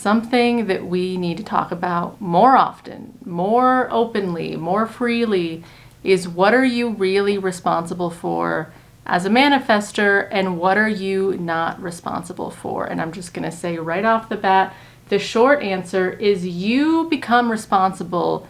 something that we need to talk about more often, more openly, more freely, is what are you really responsible for as a manifestor, and what are you not responsible for? And I'm just going to say right off the bat, the short answer is you become responsible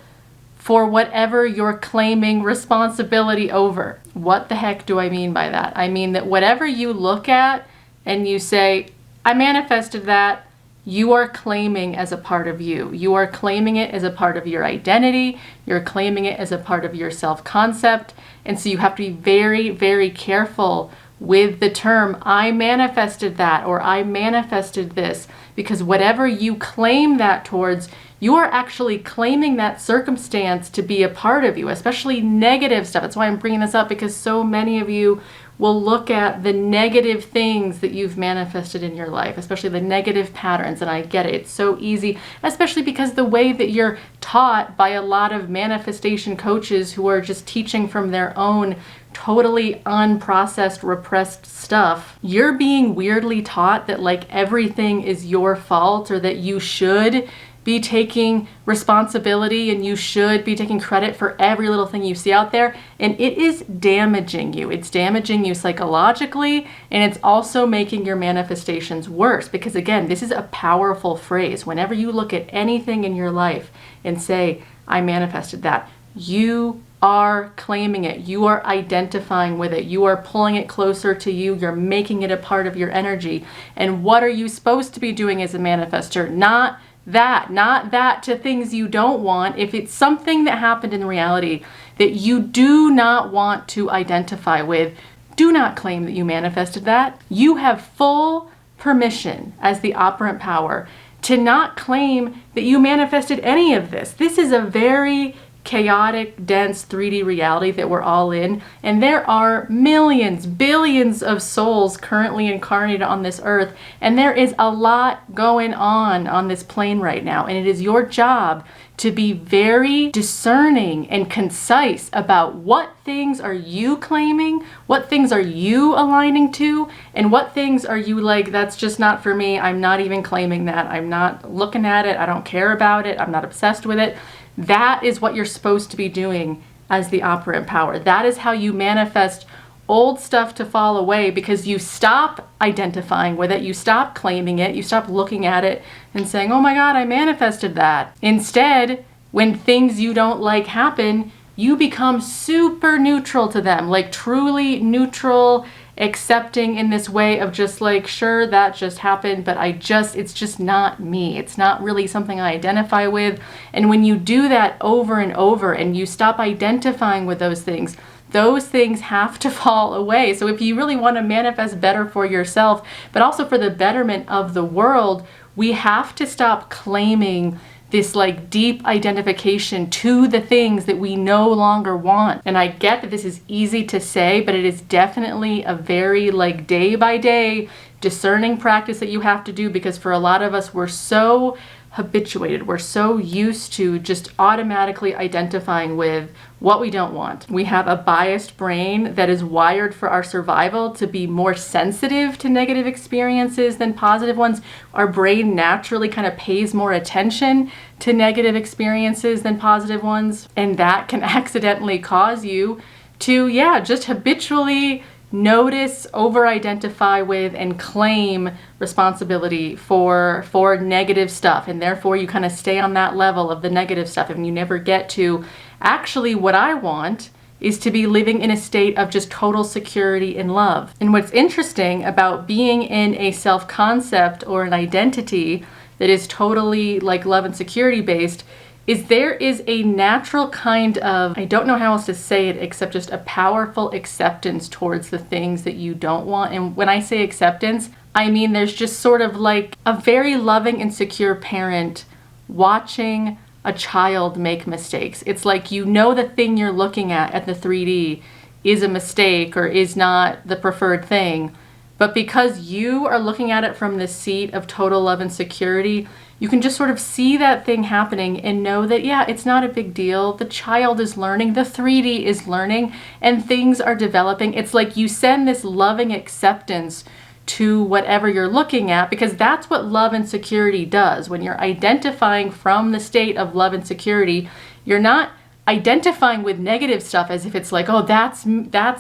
for whatever you're claiming responsibility over. What the heck do I mean by that? I mean that whatever you look at and you say, I manifested that, you are claiming as a part of you. You are claiming it as a part of your identity. You're claiming it as a part of your self-concept. And so you have to be very, very careful with the term, I manifested that, or I manifested this, because whatever you claim that towards, you are actually claiming that circumstance to be a part of you, especially negative stuff. That's why I'm bringing this up, because so many of you will look at the negative things that you've manifested in your life, especially the negative patterns. And I get it. It's so easy, especially because the way that you're taught by a lot of manifestation coaches who are just teaching from their own totally unprocessed, repressed stuff, you're being weirdly taught that like everything is your fault, or that you should be taking responsibility and you should be taking credit for every little thing you see out there. And it is damaging you. It's damaging you psychologically, and it's also making your manifestations worse. Because again, this is a powerful phrase. Whenever you look at anything in your life and say, I manifested that, you are claiming it. You are identifying with it. You are pulling it closer to you. You're making it a part of your energy. And what are you supposed to be doing as a manifestor? Not that to things you don't want. If it's something that happened in reality that you do not want to identify with, do not claim that you manifested that. You have full permission as the operant power to not claim that you manifested any of this. This is a very chaotic, dense 3D reality that we're all in. And there are millions, billions of souls currently incarnated on this earth. And there is a lot going on this plane right now. And it is your job to be very discerning and concise about what things are you claiming, what things are you aligning to, and what things are you like, that's just not for me. I'm not even claiming that. I'm not looking at it. I don't care about it. I'm not obsessed with it. That is what you're supposed to be doing as the operant power. That is how you manifest old stuff to fall away, because you stop identifying with it, you stop claiming it, you stop looking at it and saying, oh my God, I manifested that. Instead, when things you don't like happen, you become super neutral to them, like truly neutral, accepting in this way of just like, sure, that just happened, but it's just not me. It's not really something I identify with. And when you do that over and over and you stop identifying with those things have to fall away. So if you really want to manifest better for yourself, but also for the betterment of the world, we have to stop claiming this like deep identification to the things that we no longer want. And I get that this is easy to say, but it is definitely a very like day by day discerning practice that you have to do, because for a lot of us, we're so habituated. We're so used to just automatically identifying with what we don't want. We have a biased brain that is wired for our survival to be more sensitive to negative experiences than positive ones. Our brain naturally kind of pays more attention to negative experiences than positive ones. And that can accidentally cause you to, just habitually notice, over-identify with, and claim responsibility for negative stuff. And therefore you kind of stay on that level of the negative stuff, and you never get to, actually what I want is to be living in a state of just total security and love. And what's interesting about being in a self-concept or an identity that is totally like love and security based is there is a natural kind of, I don't know how else to say it except just a powerful acceptance towards the things that you don't want. And when I say acceptance, I mean there's just sort of like a very loving and secure parent watching a child make mistakes. It's like, you know, the thing you're looking at the 3D is a mistake or is not the preferred thing. But because you are looking at it from the seat of total love and security, you can just sort of see that thing happening and know that, it's not a big deal. The child is learning, the 3D is learning, and things are developing. It's like you send this loving acceptance to whatever you're looking at, because that's what love and security does. When you're identifying from the state of love and security, you're not identifying with negative stuff as if it's like, oh, that's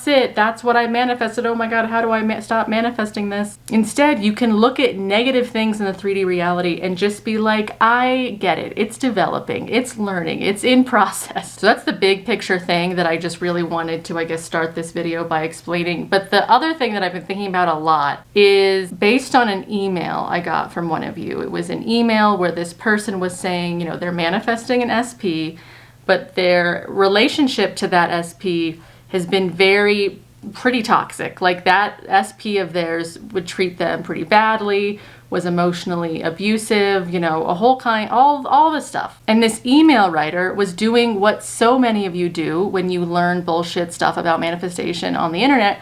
it, that's what I manifested, oh my God, how do I stop manifesting this? Instead, you can look at negative things in the 3D reality and just be like, I get it, it's developing, it's learning, it's in process. So that's the big picture thing that I just really wanted to, I guess, start this video by explaining. But the other thing that I've been thinking about a lot is based on an email I got from one of you. It was an email where this person was saying, they're manifesting an SP, but their relationship to that SP has been pretty toxic. Like that SP of theirs would treat them pretty badly, was emotionally abusive, a whole kind, all this stuff. And this email writer was doing what so many of you do when you learn bullshit stuff about manifestation on the internet.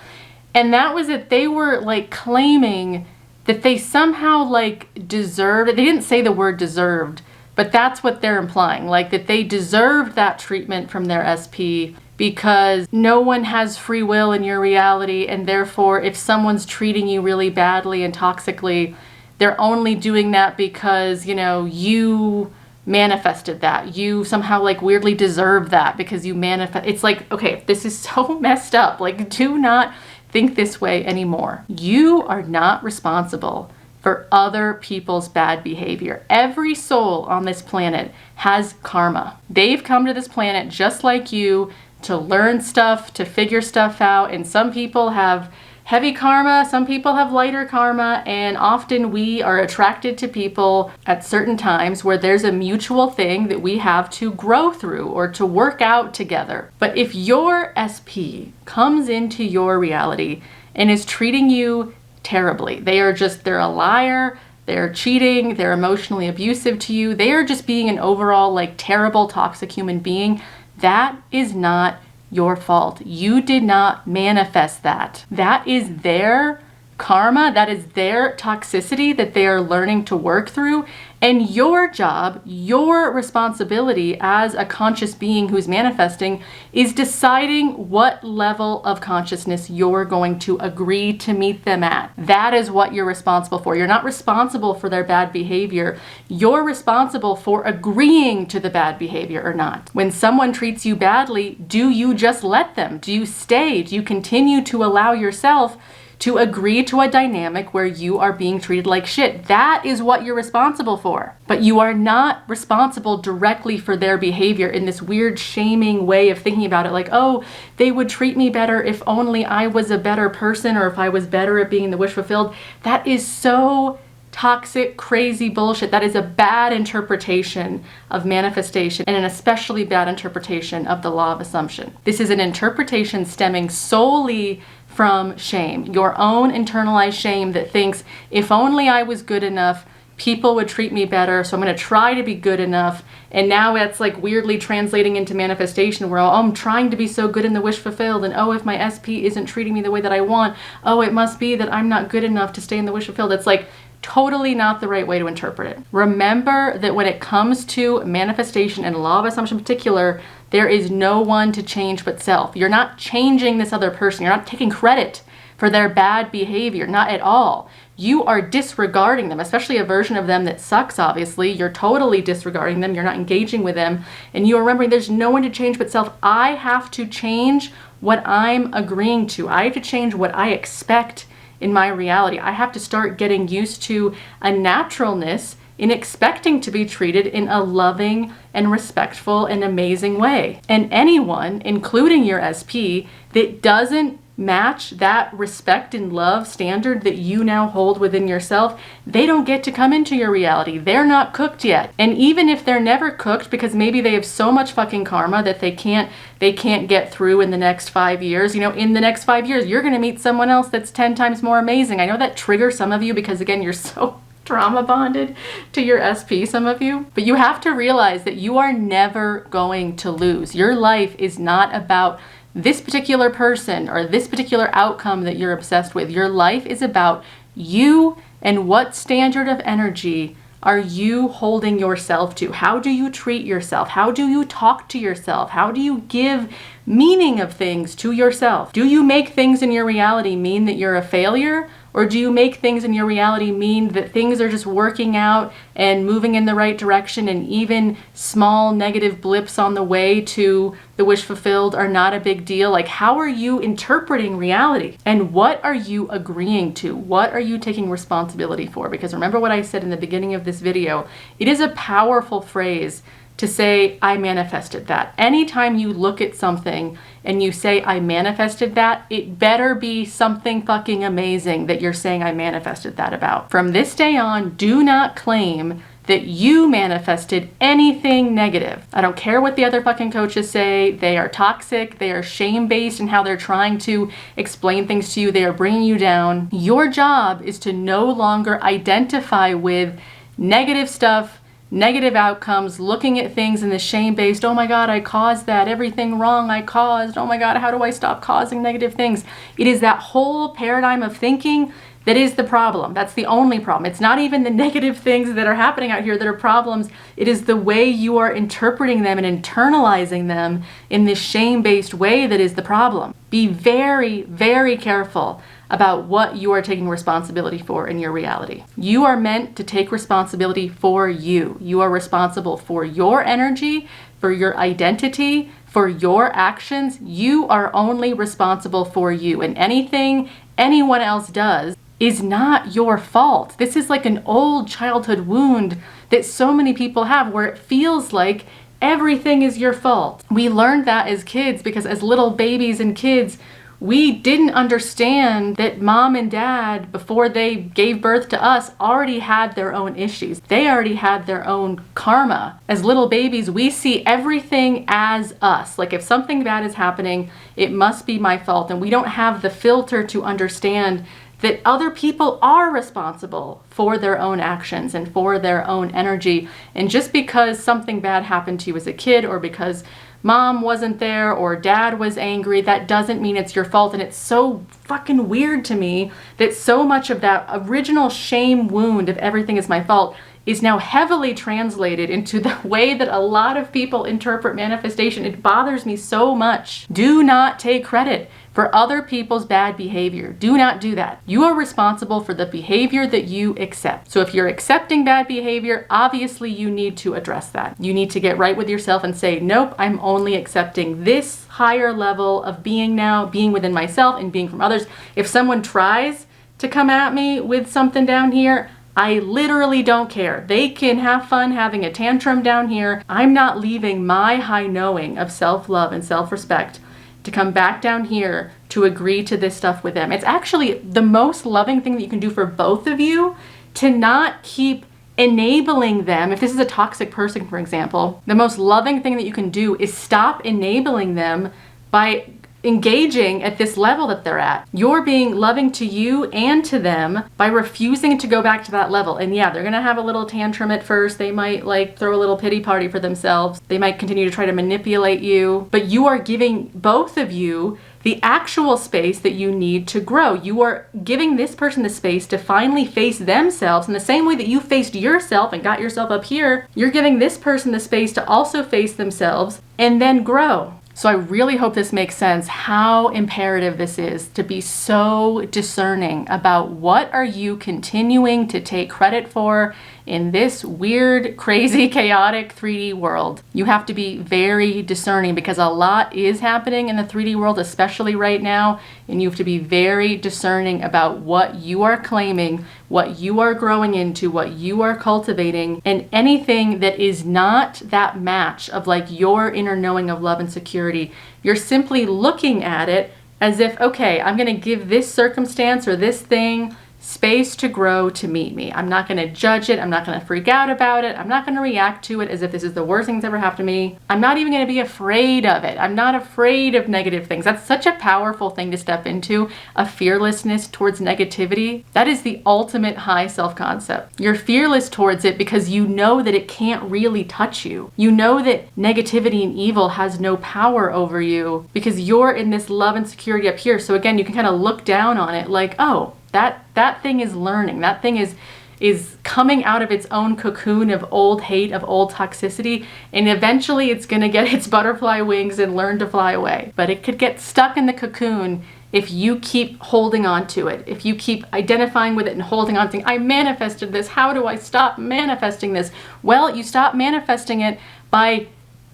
And that was that they were like claiming that they somehow like deserved, they didn't say the word deserved, but that's what they're implying, like that they deserved that treatment from their SP because no one has free will in your reality, and therefore if someone's treating you really badly and toxically, they're only doing that because, you manifested that. You somehow like weirdly deserve that because you manifest. It's like, okay, this is so messed up. Like, do not think this way anymore. You are not responsible for other people's bad behavior. Every soul on this planet has karma. They've come to this planet just like you to learn stuff, to figure stuff out, and some people have heavy karma, some people have lighter karma, and often we are attracted to people at certain times where there's a mutual thing that we have to grow through or to work out together. But if your SP comes into your reality and is treating you terribly, they're a liar, they're cheating, they're emotionally abusive to you, they are just being an overall like terrible, toxic human being, that is not your fault. You did not manifest that. That is their karma, that is their toxicity that they are learning to work through. And your job, your responsibility as a conscious being who's manifesting is deciding what level of consciousness you're going to agree to meet them at. That is what you're responsible for. You're not responsible for their bad behavior. You're responsible for agreeing to the bad behavior or not. When someone treats you badly, do you just let them? Do you stay? Do you continue to allow yourself to agree to a dynamic where you are being treated like shit? That is what you're responsible for. But you are not responsible directly for their behavior in this weird shaming way of thinking about it, like, oh, they would treat me better if only I was a better person or if I was better at being the wish fulfilled. That is so toxic, crazy bullshit. That is a bad interpretation of manifestation, and an especially bad interpretation of the law of assumption. This is an interpretation stemming solely from shame, your own internalized shame that thinks, if only I was good enough, people would treat me better, so I'm going to try to be good enough. And now it's like weirdly translating into manifestation where, oh, I'm trying to be so good in the wish fulfilled, and oh, if my SP isn't treating me the way that I want, oh, it must be that I'm not good enough to stay in the wish fulfilled. It's like totally not the right way to interpret it. Remember that when it comes to manifestation and law of assumption in particular, there is no one to change but self. You're not changing this other person. You're not taking credit for their bad behavior, not at all. You are disregarding them, especially a version of them that sucks, obviously. You're totally disregarding them. You're not engaging with them. And you are remembering there's no one to change but self. I have to change what I'm agreeing to. I have to change what I expect in my reality. I have to start getting used to a naturalness in expecting to be treated in a loving and respectful and amazing way. And anyone, including your SP, that doesn't match that respect and love standard that you now hold within yourself, they don't get to come into your reality. They're not cooked yet. And even if they're never cooked, because maybe they have so much fucking karma that they can't get through in the next 5 years, in the next 5 years, you're going to meet someone else that's 10 times more amazing. I know that triggers some of you because, again, you're so trauma bonded to your SP, some of you. But you have to realize that you are never going to lose. Your life is not about this particular person or this particular outcome that you're obsessed with. Your life is about you and what standard of energy are you holding yourself to? How do you treat yourself? How do you talk to yourself? How do you give meaning of things to yourself. Do you make things in your reality mean that you're a failure? Or do you make things in your reality mean that things are just working out and moving in the right direction, and even small negative blips on the way to the wish fulfilled are not a big deal? Like, how are you interpreting reality? And what are you agreeing to? What are you taking responsibility for? Because remember what I said in the beginning of this video, it is a powerful phrase to say, I manifested that. Anytime you look at something and you say, I manifested that, it better be something fucking amazing that you're saying I manifested that about. From this day on, do not claim that you manifested anything negative. I don't care what the other fucking coaches say. They are toxic. They are shame-based in how they're trying to explain things to you. They are bringing you down. Your job is to no longer identify with negative stuff, negative outcomes, looking at things in the shame-based, oh my God, I caused that, everything wrong I caused, oh my God, how do I stop causing negative things? It is that whole paradigm of thinking that is the problem. That's the only problem. It's not even the negative things that are happening out here that are problems. It is the way you are interpreting them and internalizing them in this shame-based way that is the problem. Be very, very careful about what you are taking responsibility for in your reality. You are meant to take responsibility for you. You are responsible for your energy, for your identity, for your actions. You are only responsible for you, and anything anyone else does is not your fault. This is like an old childhood wound that so many people have, where it feels like everything is your fault. We learned that as kids because as little babies and kids, we didn't understand that mom and dad, before they gave birth to us, already had their own issues. They already had their own karma. As little babies, we see everything as us. Like, if something bad is happening, it must be my fault. And we don't have the filter to understand that other people are responsible for their own actions and for their own energy. And just because something bad happened to you as a kid, or because mom wasn't there or dad was angry, that doesn't mean it's your fault. And it's so fucking weird to me that so much of that original shame wound of everything is my fault is now heavily translated into the way that a lot of people interpret manifestation. It bothers me so much. Do not take credit for other people's bad behavior. Do not do that. You are responsible for the behavior that you accept. So if you're accepting bad behavior, obviously you need to address that. You need to get right with yourself and say, nope, I'm only accepting this higher level of being now, being within myself and being from others. If someone tries to come at me with something down here, I literally don't care. They can have fun having a tantrum down here. I'm not leaving my high knowing of self-love and self-respect to come back down here to agree to this stuff with them. It's actually the most loving thing that you can do for both of you, to not keep enabling them. If this is a toxic person, for example, the most loving thing that you can do is stop enabling them by engaging at this level that they're at. You're being loving to you and to them by refusing to go back to that level. And yeah, they're gonna have a little tantrum at first. They might like throw a little pity party for themselves. They might continue to try to manipulate you, but you are giving both of you the actual space that you need to grow. You are giving this person the space to finally face themselves in the same way that you faced yourself and got yourself up here. You're giving this person the space to also face themselves and then grow. So I really hope this makes sense, how imperative this is to be so discerning about what are you continuing to take credit for in this weird, crazy, chaotic 3D world. You have to be very discerning because a lot is happening in the 3D world, especially right now, and you have to be very discerning about what you are claiming, what you are growing into, what you are cultivating, and anything that is not that match of like your inner knowing of love and security. You're simply looking at it as if, okay, I'm gonna give this circumstance or this thing space to grow to meet me. I'm not going to judge it. I'm not going to freak out about it. I'm not going to react to it as if this is the worst thing that's ever happened to me. I'm not even going to be afraid of it. I'm not afraid of negative things. That's such a powerful thing to step into, a fearlessness towards negativity. That is the ultimate high self-concept. You're fearless towards it because you know that it can't really touch you. You know that negativity and evil has no power over you because you're in this love and security up here. So again, you can kind of look down on it like, oh, that thing is learning. That thing is is coming out of its own cocoon of old hate, of old toxicity, and eventually it's going to get its butterfly wings and learn to fly away. But it could get stuck in the cocoon if you keep holding on to it, if you keep identifying with it and holding on to it. I manifested this. How do I stop manifesting this? Well, you stop manifesting it by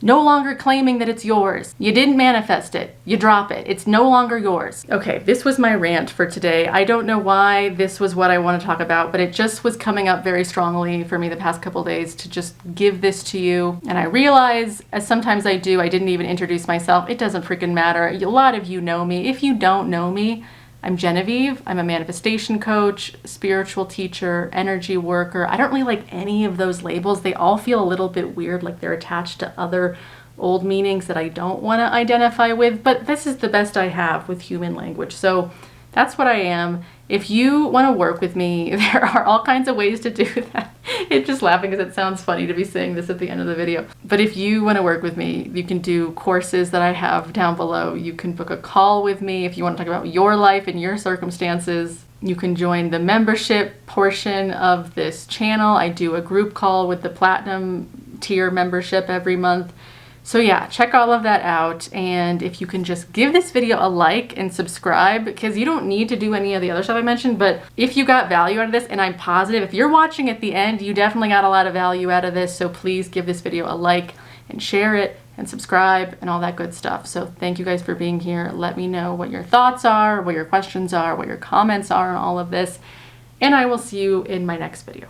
no longer claiming that it's yours. You didn't manifest it. You drop it. It's no longer yours. Okay, this was my rant for today. I don't know why this was what I want to talk about, but it just was coming up very strongly for me the past couple days to just give this to you. And I realize, as sometimes I do, I didn't even introduce myself. It doesn't freaking matter. A lot of you know me. If you don't know me, I'm Genevieve. I'm a manifestation coach, spiritual teacher, energy worker. I don't really like any of those labels. They all feel a little bit weird, like they're attached to other old meanings that I don't want to identify with, but this is the best I have with human language. So that's what I am. If you want to work with me, there are all kinds of ways to do that. It's just laughing because it sounds funny to be saying this at the end of the video. But if you want to work with me, you can do courses that I have down below. You can book a call with me if you want to talk about your life and your circumstances. You can join the membership portion of this channel. I do a group call with the platinum tier membership every month. So yeah, check all of that out, and if you can just give this video a like and subscribe, because you don't need to do any of the other stuff I mentioned, but if you got value out of this, and I'm positive if you're watching at the end, you definitely got a lot of value out of this, so please give this video a like and share it and subscribe and all that good stuff. So thank you guys for being here. Let me know what your thoughts are, what your questions are, what your comments are on all of this, and I will see you in my next video.